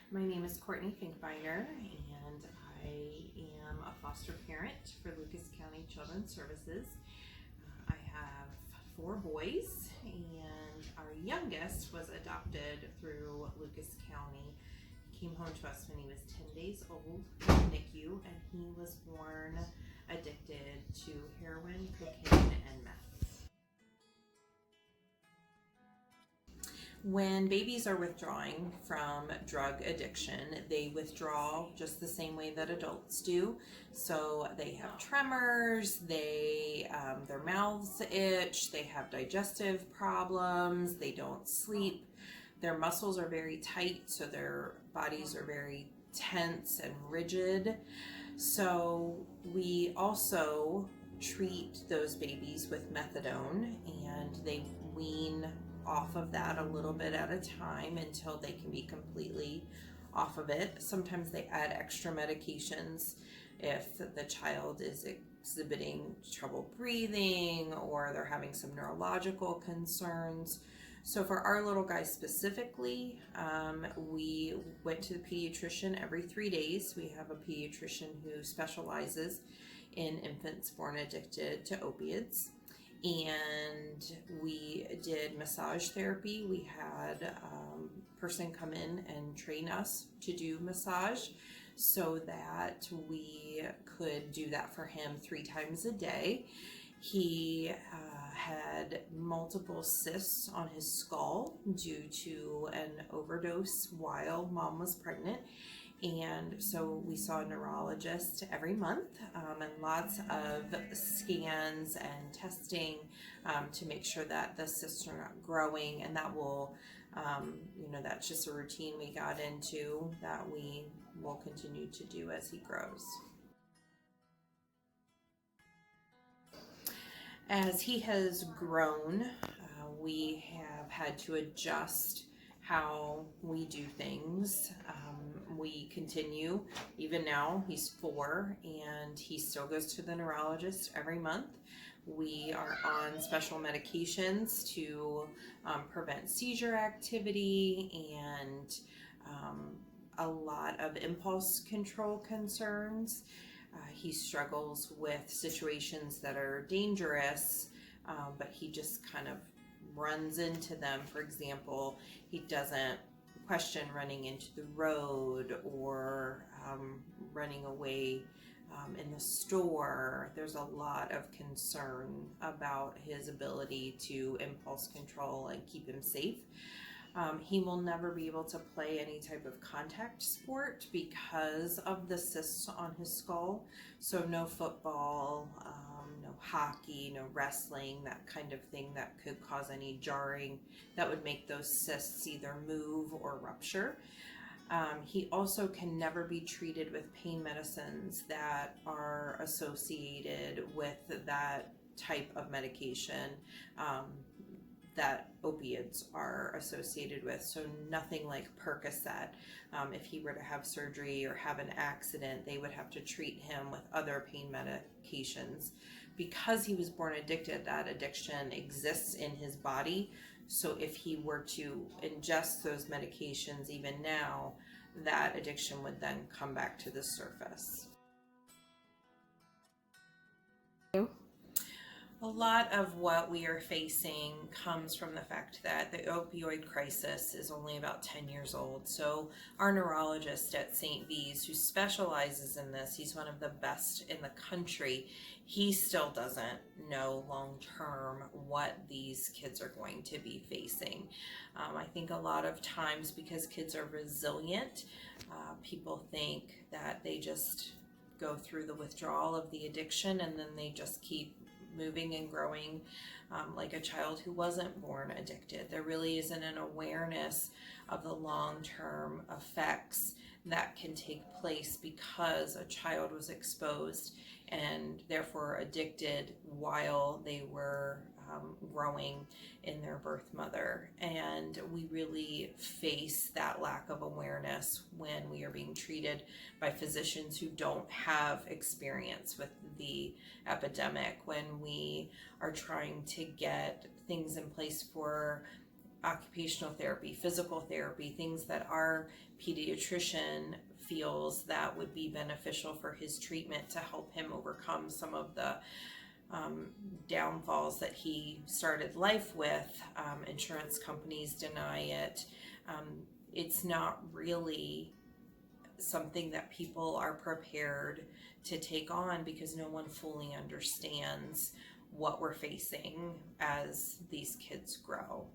My name is Courtney Finkbeiner, and I am a foster parent for Lucas County Children's Services. I have 4 boys, and our youngest was adopted through Lucas County. He came home to us when he was 10 days old in the NICU, and he was born addicted to heroin, cocaine, and meth. When babies are withdrawing from drug addiction, they withdraw just the same way that adults do. So they have tremors, their mouths itch, they have digestive problems, they don't sleep, their muscles are very tight, so their bodies are very tense and rigid. So we also treat those babies with methadone, and they wean off of that a little bit at a time until they can be completely off of it. Sometimes they add extra medications if the child is exhibiting trouble breathing or they're having some neurological concerns. So for our little guy specifically, we went to the pediatrician every 3 days. We have a pediatrician who specializes in infants born addicted to opioids. And we did massage therapy. We had a person come in and train us to do massage so that we could do that for him 3 times a day. He had multiple cysts on his skull due to an overdose while mom was pregnant. And so we saw a neurologist every month, and lots of scans and testing to make sure that the cysts are not growing, and that will, that's just a routine we got into that we will continue to do as he grows. As he has grown, we have had to adjust how we do things. We continue, even now he's 4 and he still goes to the neurologist every month. We are on special medications to prevent seizure activity and a lot of impulse control concerns. He struggles with situations that are dangerous, but he just kind of runs into them. For example, he doesn't question running into the road or running away in the store. There's a lot of concern about his ability to impulse control and keep him safe. He will never be able to play any type of contact sport because of the cysts on his skull. So no football, no hockey, no wrestling, that kind of thing that could cause any jarring that would make those cysts either move or rupture. He also can never be treated with pain medicines that are associated with that type of medication that opioids are associated with. So nothing like Percocet. If he were to have surgery or have an accident, they would have to treat him with other pain medications. Because he was born addicted, that addiction exists in his body. So if he were to ingest those medications even now, that addiction would then come back to the surface. A lot of what we are facing comes from the fact that the opioid crisis is only about 10 years old. So our neurologist at St. V's, who specializes in this, he's one of the best in the country, he still doesn't know long-term what these kids are going to be facing. I think a lot of times, because kids are resilient, people think that they just go through the withdrawal of the addiction and then they just keep moving and growing like a child who wasn't born addicted. There really isn't an awareness of the long-term effects that can take place because a child was exposed and therefore addicted while they were growing in their birth mother. And we really face that lack of awareness when we are being treated by physicians who don't have experience with the epidemic, when we are trying to get things in place for occupational therapy, physical therapy, things that our pediatrician feels that would be beneficial for his treatment to help him overcome some of the downfalls that he started life with. Insurance companies deny it. It's not really something that people are prepared to take on because no one fully understands what we're facing as these kids grow.